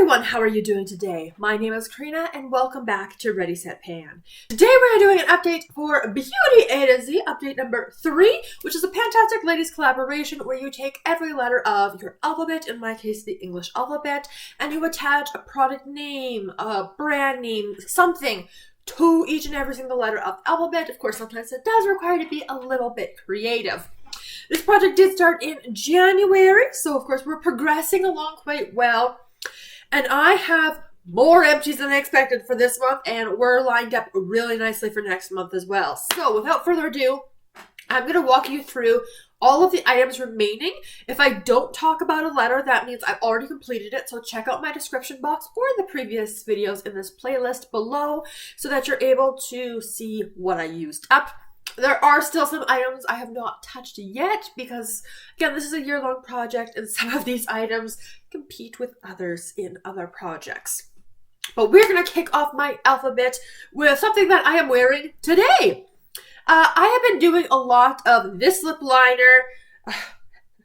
everyone, how are you doing today? My name is Karina and welcome back to Ready Set Pan. Today we're doing an update for Beauty A to Z, update number 3, which is a fantastic ladies collaboration where you take every letter of your alphabet, in my case the English alphabet, and you attach a product name, a brand name, something to each and every single letter of the alphabet. Of course, sometimes it does require to be a little bit creative. This project did start in January, so of course we're progressing along quite well. And I have more empties than I expected for this month, and we're lined up really nicely for next month as well. So without further ado, I'm going to walk you through all of the items remaining. If I don't talk about a letter, that means I've already completed it. So check out my description box or the previous videos in this playlist below so that you're able to see what I used up. There are still some items I have not touched yet because, again, this is a year-long project and some of these items compete with others in other projects. But we're going to kick off my alphabet with something that I am wearing today. I have been doing a lot of this lip liner.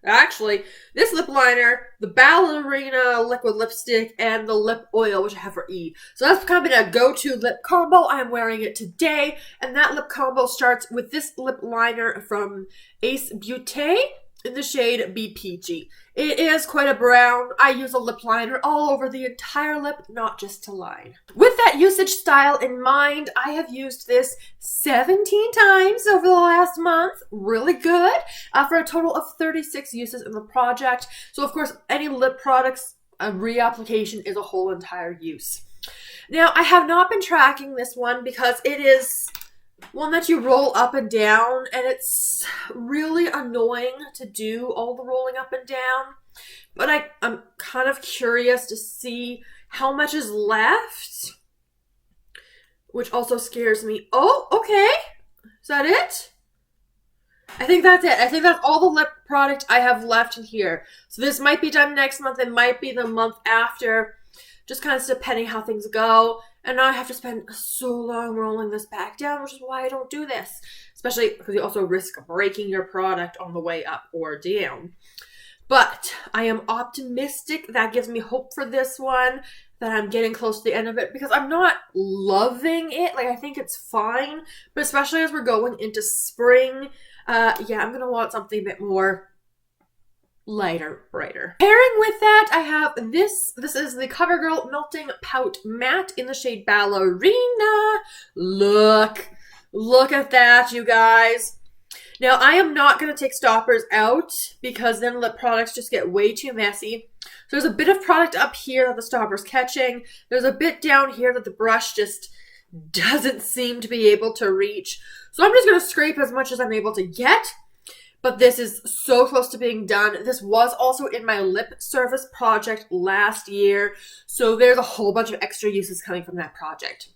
Actually, this lip liner, the Ballerina liquid lipstick, and the lip oil, which I have for E. So that's kind of been a go-to lip combo. I'm wearing it today, and that lip combo starts with this lip liner from Ace Beaute in the shade Be Peachy. It is quite a brown. I use a lip liner all over the entire lip, not just to line. With that usage style in mind, I have used this 17 times over the last month. Really good. For a total of 36 uses in the project. So of course, any lip products, a reapplication is a whole entire use. Now, I have not been tracking this one because it is one that you roll up and down, and it's really annoying to do all the rolling up and down. But I'm kind of curious to see how much is left, which also scares me. Oh, okay. Is that it? I think that's it. I think that's all the lip product I have left in here. So this might be done next month. It might be the month after, just kind of depending how things go. And now I have to spend so long rolling this back down, which is why I don't do this. Especially because you also risk breaking your product on the way up or down. But I am optimistic. That gives me hope for this one, that I'm getting close to the end of it. Because I'm not loving it. Like, I think it's fine. But especially as we're going into spring, yeah, I'm going to want something a bit more lighter, brighter. Pairing with that, I have this. This is the Covergirl Melting Pout Matte in the shade Ballerina. Look at that, you guys. Now, I am not going to take stoppers out because then lip products just get way too messy. So there's a bit of product up here that the stopper's catching. There's a bit down here that the brush just doesn't seem to be able to reach. So I'm just going to scrape as much as I'm able to get. But this is so close to being done. This was also in my lip service project last year. So there's a whole bunch of extra uses coming from that project.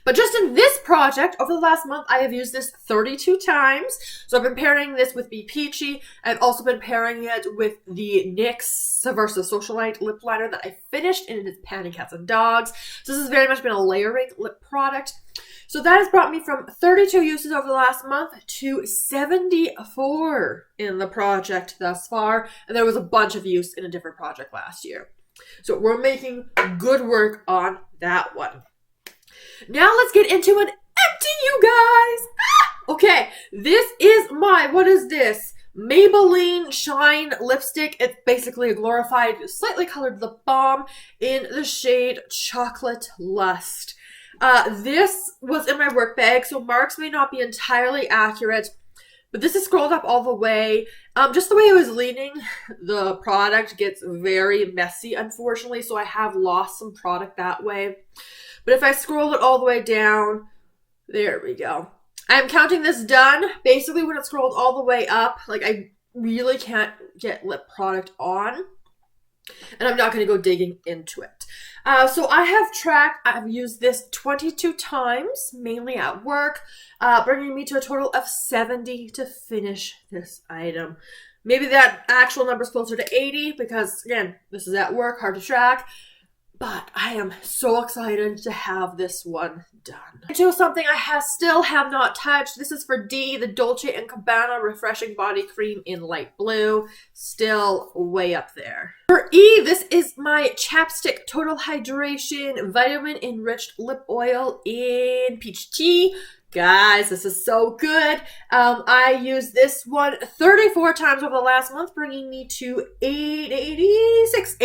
But just in this project, over the last month, I have used this 32 times. So I've been pairing this with Be Peachy. I've also been pairing it with the NYX versus Socialite lip liner that I finished, and it is Panty Cats and Dogs. So this has very much been a layering lip product. So that has brought me from 32 uses over the last month to 74 in the project thus far. And there was a bunch of use in a different project last year. So we're making good work on that one. Now let's get into an empty, you guys. Okay, this is what is this? Maybelline Shine Lipstick. It's basically a glorified, slightly colored lip balm in the shade Chocolate Lust. This was in my work bag, so marks may not be entirely accurate, but this is scrolled up all the way. Just the way I was leaning, the product gets very messy, unfortunately, so I have lost some product that way. But if I scroll it all the way down, there we go. I'm counting this done. Basically, when it scrolled all the way up, like, I really can't get lip product on. And I'm not going to go digging into it. So I've used this 22 times, mainly at work, bringing me to a total of 70 to finish this item. Maybe that actual number is closer to 80 because, again, this is at work, hard to track. But I am so excited to have this one done. Into something I still have not touched. This is for D, the Dolce & Gabbana Refreshing Body Cream in light blue. Still way up there. For E, this is my Chapstick Total Hydration Vitamin Enriched Lip Oil in Peach Tea. Guys, this is so good. I used this one 34 times over the last month, bringing me to 86.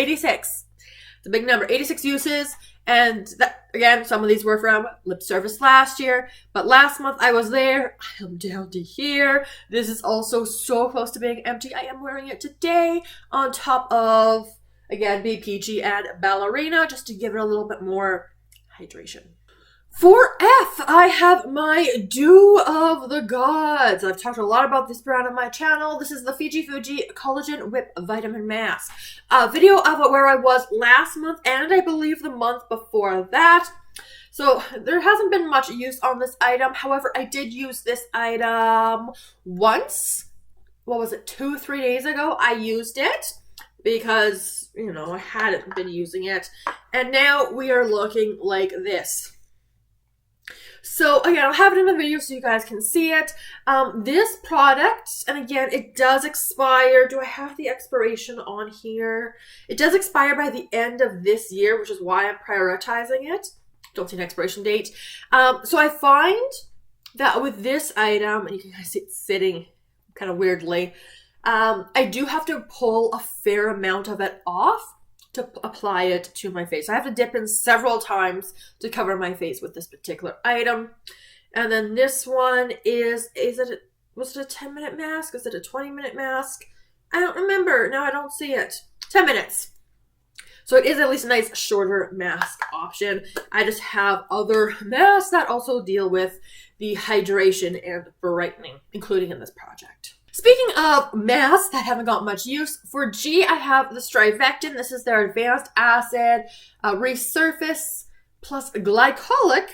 It's a big number, 86 uses. And that, again, some of these were from lip service last year, but last month I was there. I am down to here. This is also so close to being empty. I am wearing it today on top of, again, Be Peachy and Ballerina, just to give it a little bit more hydration. For F, I have my Dew of the Gods. I've talked a lot about this brand on my channel. This is the Fijifjui Collagen Whip Vitamin Mask. A video of it where I was last month and I believe the month before that. So there hasn't been much use on this item. However, I did use this item once. What was it, 2-3 days ago? I used it because, you know, I hadn't been using it. And now we are looking like this. So again, I'll have it in the video so you guys can see it. This product, and again, it does expire. Do I have the expiration on here? It does expire by the end of this year, which is why I'm prioritizing it. Don't see an expiration date. So I find that with this item, and you can kind of see it sitting kind of weirdly, I do have to pull a fair amount of it off to apply it to my face. I have to dip in several times to cover my face with this particular item. And then this one was it a 10-minute mask? Is it a 20-minute mask? I don't remember. Now I don't see it. 10 minutes. So it is at least a nice shorter mask option. I just have other masks that also deal with the hydration and brightening, including in this project. Speaking of masks that haven't got much use, for G, I have the StriVectin. This is their Advanced Acid Resurface plus Glycolic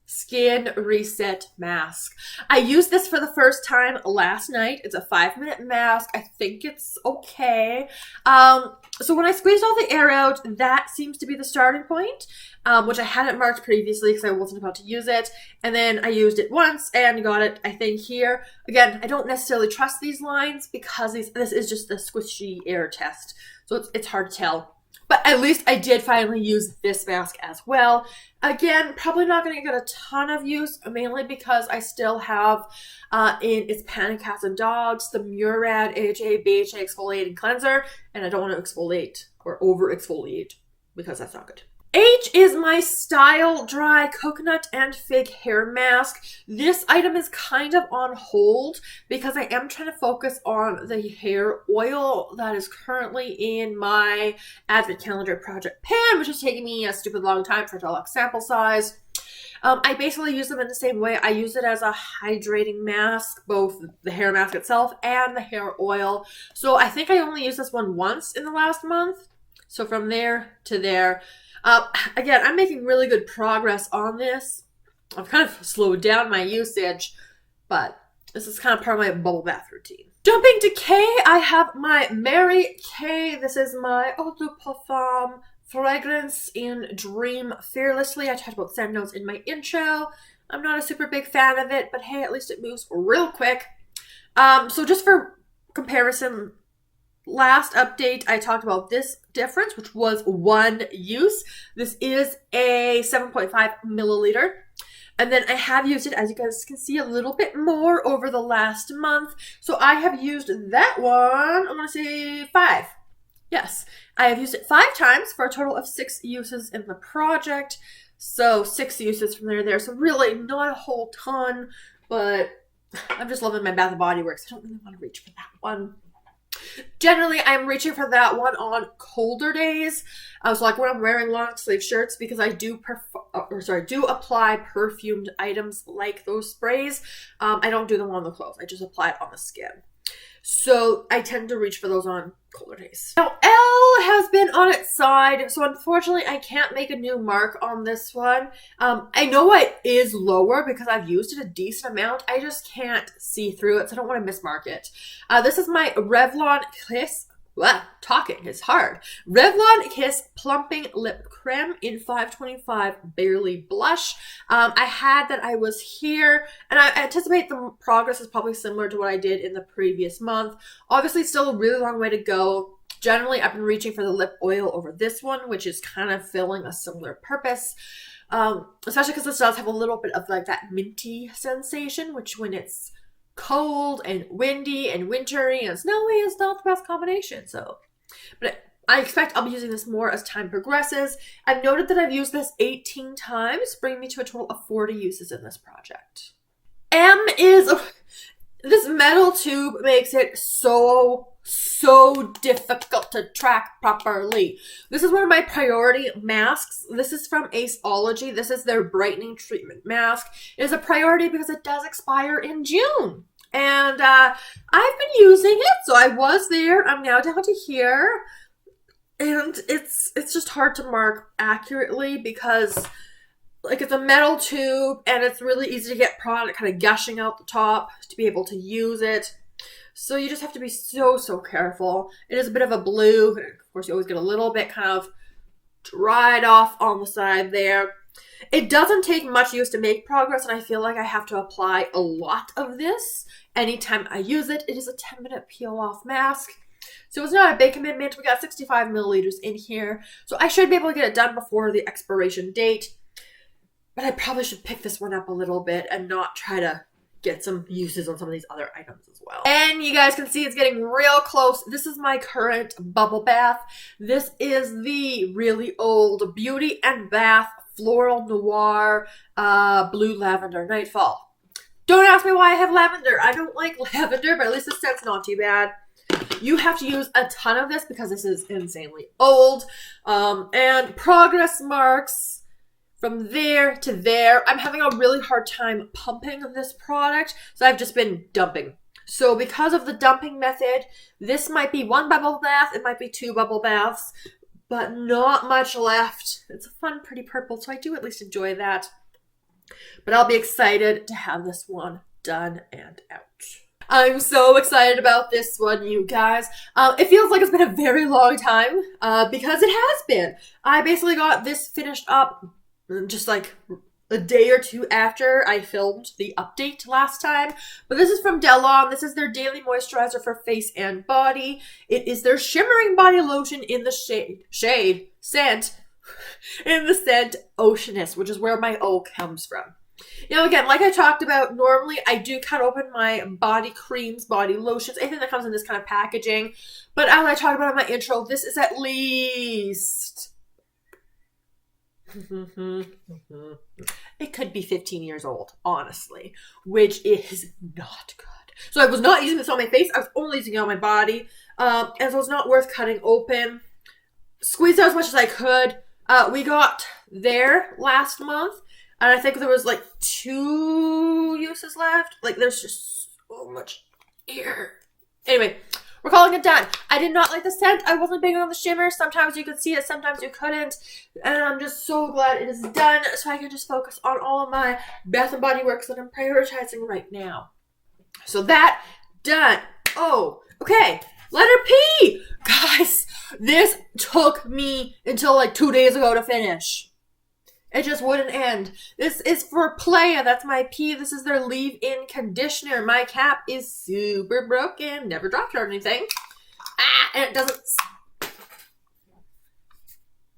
Skin Reset Mask. I used this for the first time last night. It's a 5-minute mask. I think it's okay. So when I squeezed all the air out, that seems to be the starting point, which I hadn't marked previously because I wasn't about to use it. And then I used it once and got it, I think, here. Again, I don't necessarily trust these lines because this is just the squishy air test. So it's hard to tell. But at least I did finally use this mask as well. Again, probably not going to get a ton of use, mainly because I still have in its Panic Cats and Dogs, the Murad AHA BHA Exfoliating Cleanser, and I don't want to exfoliate or over exfoliate because that's not good. H is my Styledry Coconut and Fig Hair Mask. This item is kind of on hold because I am trying to focus on the hair oil that is currently in my Advent Calendar Project pan, which is taking me a stupid long time for a deluxe sample size. I basically use them in the same way. I use it as a hydrating mask, both the hair mask itself and the hair oil. So I think I only used this one once in the last month. So from there to there. Again, I'm making really good progress on this. I've kind of slowed down my usage, but this is kind of part of my bubble bath routine. Jumping to K, I have my Mary Kay. This is my Eau de Parfum fragrance in Dream Fearlessly. I talked about scent notes in my intro. I'm not a super big fan of it, but hey, at least it moves real quick. So just for comparison, last update, I talked about this difference, which was 1 use. This is a 7.5 milliliter. And then I have used it, as you guys can see, a little bit more over the last month. So I have used that one, I want to say 5. Yes, I have used it 5 times for a total of 6 uses in the project. So 6 uses from there. So really not a whole ton, but I'm just loving my Bath & Body Works. I don't really want to reach for that one. Generally, I'm reaching for that one on colder days. So like when I'm wearing long sleeve shirts, because I do apply perfumed items like those sprays. I don't do them on the clothes. I just apply it on the skin. So I tend to reach for those on colder days. Now L has been on its side, so unfortunately I can't make a new mark on this one. I know it is lower because I've used it a decent amount. I just can't see through it, so I don't want to mismark it. This is my Revlon Wow, talking is hard. Revlon Kiss Plumping Lip Crème in 525 Barely Blush. I had that I was here, and I anticipate the progress is probably similar to what I did in the previous month. Obviously, still a really long way to go. Generally, I've been reaching for the lip oil over this one, which is kind of filling a similar purpose. Especially because this does have a little bit of like that minty sensation, which when it's cold and windy and wintry and snowy is not the best combination. So, but I expect I'll be using this more as time progresses. I've noted that I've used this 18 times, bringing me to a total of 40 uses in this project. This metal tube makes it so difficult to track properly. This is one of my priority masks. This is from Aceology. This is their brightening treatment mask. It is a priority because it does expire in June. And I've been using it. So I was there. I'm now down to here. And it's just hard to mark accurately because like it's a metal tube and it's really easy to get product kind of gushing out the top to be able to use it. So you just have to be so careful. It is a bit of a blue. And of course, you always get a little bit kind of dried off on the side there. It doesn't take much use to make progress, and I feel like I have to apply a lot of this anytime I use it. It is a 10-minute peel-off mask. So it's not a big commitment. We got 65 milliliters in here. So I should be able to get it done before the expiration date. But I probably should pick this one up a little bit and not try to get some uses on some of these other items as well. And you guys can see it's getting real close. This is my current bubble bath. This is the really old Beauty and Bath Floral Noir Blue Lavender Nightfall. Don't ask me why I have lavender. I don't like lavender, but at least the scent's not too bad. You have to use a ton of this because this is insanely old. And progress marks from there to there. I'm having a really hard time pumping this product, so I've just been dumping. So because of the dumping method, this might be one bubble bath, it might be 2 bubble baths, but not much left. It's a fun, pretty purple, so I do at least enjoy that. But I'll be excited to have this one done and out. I'm so excited about this one, you guys. It feels like it's been a very long time, because it has been. I basically got this finished up just like a day or two after I filmed the update last time. But this is from Delon. This is their daily moisturizer for face and body. It is their shimmering body lotion in the scent Oceanus, which is where my O comes from. Now again, like I talked about, normally I do cut open my body creams, body lotions, anything that comes in this kind of packaging. But as I talked about in my intro, this is at least... it could be 15 years old, honestly, which is not good. So I was not using this on my face. I was only using it on my body. And so it's not worth cutting open. Squeezed out as much as I could. We got there last month, and I think there was like 2 uses left. Like there's just so much here. Anyway, we're calling it done. I did not like the scent. I wasn't big on the shimmer. Sometimes you could see it, sometimes you couldn't. And I'm just so glad it is done so I can just focus on all of my Bath & Body Works that I'm prioritizing right now. So that, done. Oh, okay. Letter P! Guys, this took me until like 2 days ago to finish. It just wouldn't end. This is for Playa. That's my P. This is their leave-in conditioner. My cap is super broken. Never dropped or anything. And it doesn't...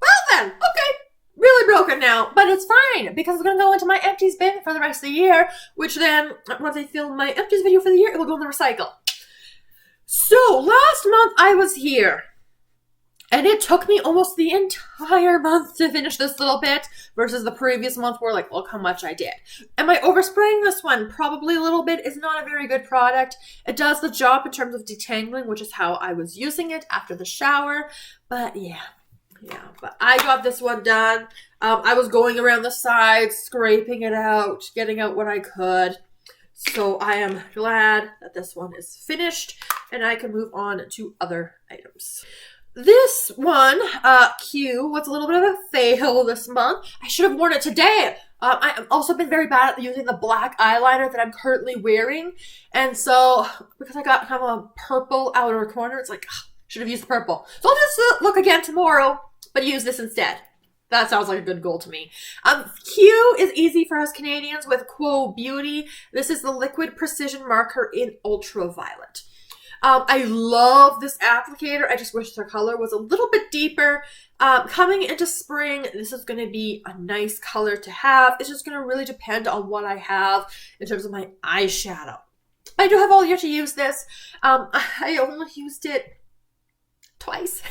Well then, okay. Really broken now. But it's fine because it's going to go into my empties bin for the rest of the year, which then, once I film my empties video for the year, it will go in the recycle. So, last month I was here. And it took me almost the entire month to finish this little bit versus the previous month where like, look how much I did. Am I overspraying this one? Probably a little bit. It's not a very good product. It does the job in terms of detangling, which is how I was using it after the shower. But yeah. But I got this one done. I was going around the sides, scraping it out, getting out what I could. So I am glad that this one is finished and I can move on to other items. This one, Q, was a little bit of a fail this month. I should have worn it today. I've also been very bad at using the black eyeliner that I'm currently wearing. And so, because I got kind of a purple outer corner, it's like, Should have used the purple. So I'll just look again tomorrow, but use this instead. That sounds like a good goal to me. Q is easy for us Canadians with Quo Beauty. This is the Liquid Precision Marker in Ultraviolet. I love this applicator. I just wish their color was a little bit deeper. Coming into spring, this is going to be a nice color to have. It's just going to really depend on what I have in terms of my eyeshadow. I do have all year to use this. I only used it twice.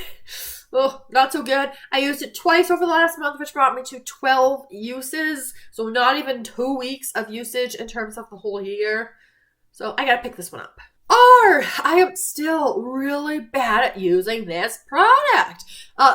Oh, not so good. I used it twice over the last month, which brought me to 12 uses. So not even 2 weeks of usage in terms of the whole year. So I gotta pick this one up. I am still really bad at using this product.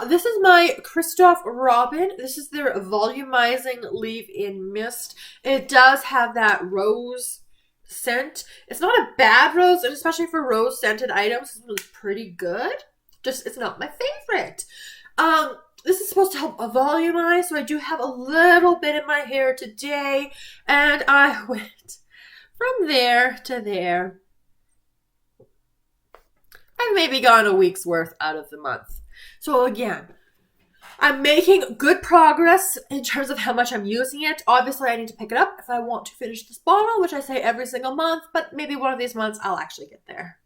This is my Christophe Robin. This is their volumizing leave-in mist. It does have that rose scent. It's not a bad rose, and especially for rose scented items, it's pretty good. Just, it's not my favorite. This is supposed to help volumize, so I do have a little bit in my hair today, and I went from there to there. I've maybe gone a week's worth out of the month. So again, I'm making good progress in terms of how much I'm using it. Obviously, I need to pick it up if I want to finish this bottle, which I say every single month, but maybe one of these months I'll actually get there.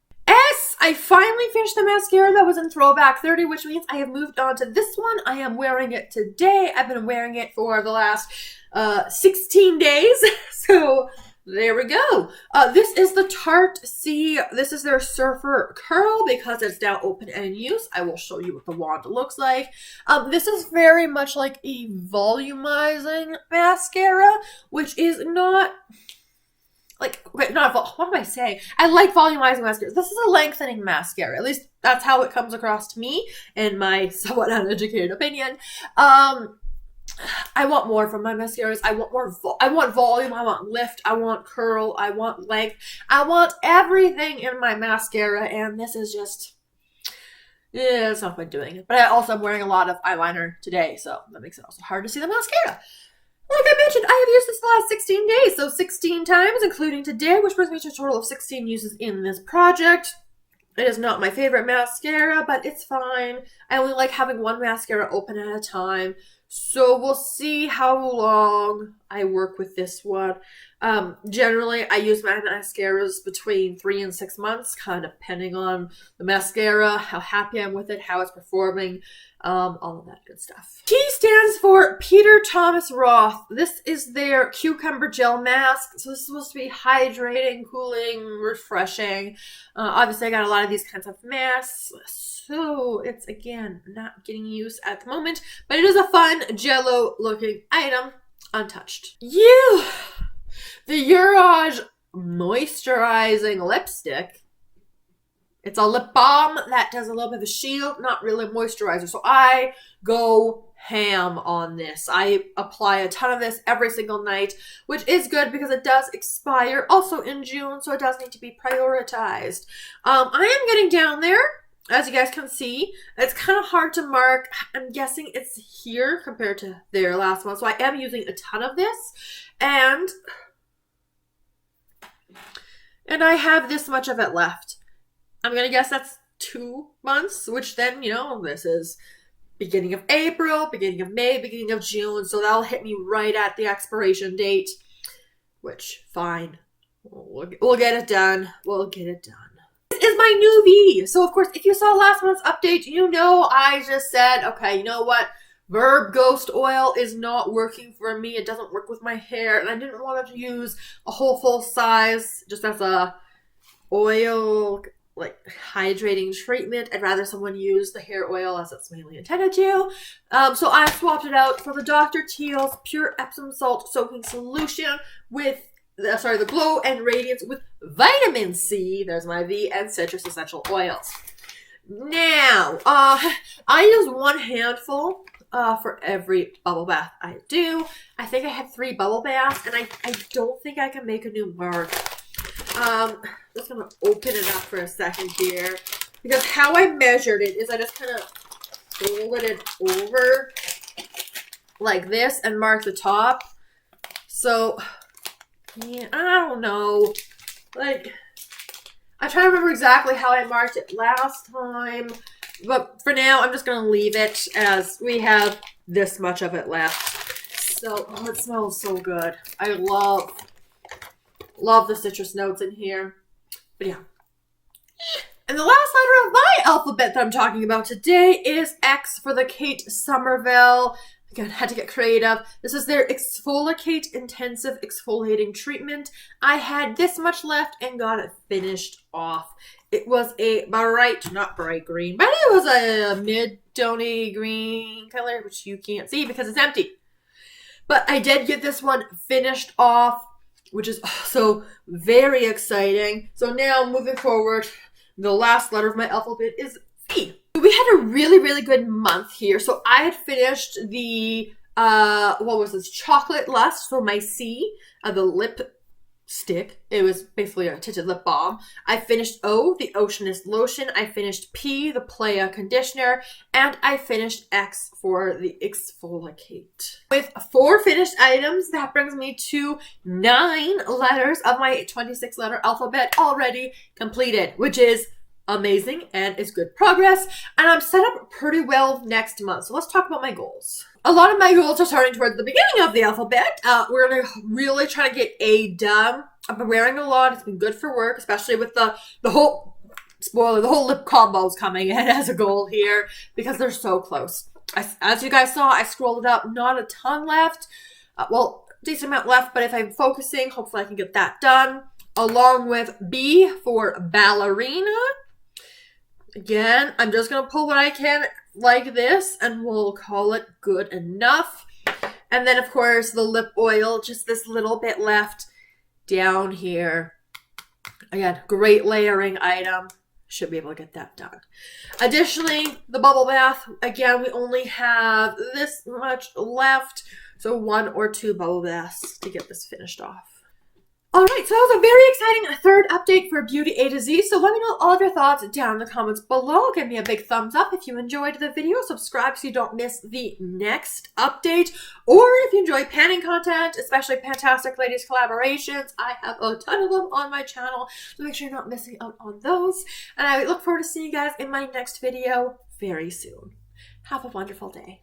I finally finished the mascara that was in Throwback 30, which means I have moved on to this one. I am wearing it today. I've been wearing it for the last 16 days. So there we go. This is the Tarte C. This is their Surfer Curl because it's now open and in use. I will show you what the wand looks like. This is very much like a volumizing mascara, which is not... what am I saying? I like volumizing mascaras. This is a lengthening mascara. At least that's how it comes across to me in my somewhat uneducated opinion. I want more from my mascaras. I want more. I want volume. I want lift. I want curl. I want length. I want everything in my mascara, and this is just... yeah, it's not fun doing it. But I also am wearing a lot of eyeliner today, so that makes it also hard to see the mascara. Like I mentioned, I have used this the last 16 days, so 16 times, including today, which brings me to a total of 16 uses in this project. It is not my favorite mascara, but it's fine. I only like having one mascara open at a time, so we'll see how long I work with this one. Generally, I use my mascaras between 3 and 6 months, kind of depending on the mascara, how happy I'm with it, how it's performing, all of that good stuff. T stands for Peter Thomas Roth. This is their Cucumber Gel Mask. So this is supposed to be hydrating, cooling, refreshing. Obviously, I got a lot of these kinds of masks, so it's, again, not getting used at the moment, but it is a fun jello-looking item, untouched. The Uriage Moisturizing Lipstick. It's a lip balm that does a little bit of a shield, not really a moisturizer. So I go ham on this. I apply a ton of this every single night, which is good because it does expire also in June, so it does need to be prioritized. I am getting down there, as you guys can see. It's kind of hard to mark. I'm guessing it's here compared to their last one. So I am using a ton of this, and I have this much of it left. I'm going to guess that's 2 months, which then, you know, this is beginning of April, beginning of May, beginning of June. So that'll hit me right at the expiration date, which, fine. We'll get it done. We'll get it done. This is my newbie. So, of course, if you saw last month's update, you know I just said, okay, you know what? Verb Ghost Oil is not working for me. It doesn't work with my hair. And I didn't want to use a whole full size just as a oil... like hydrating treatment. I'd rather someone use the hair oil as it's mainly intended to. So I swapped it out for the Dr. Teal's Pure Epsom Salt Soaking Solution with the Glow and Radiance with Vitamin C, there's my V, and Citrus Essential Oils. Now, I use 1 handful for every bubble bath I do. I think I had 3 bubble baths, and I don't think I can make a new mark. I'm just going to open it up for a second here, because how I measured it is I just kind of folded it over like this and marked the top. So, yeah, I don't know. Like, I'm trying to remember exactly how I marked it last time. But for now, I'm just going to leave it as we have this much of it left. So, oh, it smells so good. I love the citrus notes in here. But yeah. And the last letter of my alphabet that I'm talking about today is X for the Kate Somerville. Again, had to get creative. This is their Exfoliate Intensive Exfoliating Treatment. I had this much left and got it finished off. It was a bright, not bright green, but it was a mid-tony green color, which you can't see because it's empty. But I did get this one finished off, which is also very exciting. So now moving forward, the last letter of my alphabet is V. We had a really good month here. So I had finished the, what was this? Chocolate Lust, so my C, the lip stick. It was basically a tinted lip balm. I finished O, the Oceanist Lotion. I finished P, the Playa Conditioner. And I finished X for the Exfoliate. With 4 finished items, that brings me to 9 letters of my 26-letter alphabet already completed, which is amazing and is good progress. And I'm set up pretty well next month. So let's talk about my goals. A lot of my goals are starting towards the beginning of the alphabet. We're going to really try to get A done. I've been wearing a lot. It's been good for work, especially with the whole, spoiler, the whole lip combos coming in as a goal here because they're so close. As you guys saw, I scrolled it up. Not a ton left. Well, decent amount left, but if I'm focusing, hopefully I can get that done. Along with B for Ballerina. Again, I'm just going to pull what I can like this, and we'll call it good enough. And then, of course, the lip oil, just this little bit left down here. Again, great layering item. Should be able to get that done. Additionally, the bubble bath. Again, we only have this much left. So 1 or 2 bubble baths to get this finished off. Alright, so that was a very exciting third update for Beauty A to Z. So let me know all of your thoughts down in the comments below. Give me a big thumbs up if you enjoyed the video. Subscribe so you don't miss the next update. Or if you enjoy panning content, especially Fantastic Ladies collaborations, I have a ton of them on my channel. So make sure you're not missing out on those. And I look forward to seeing you guys in my next video very soon. Have a wonderful day.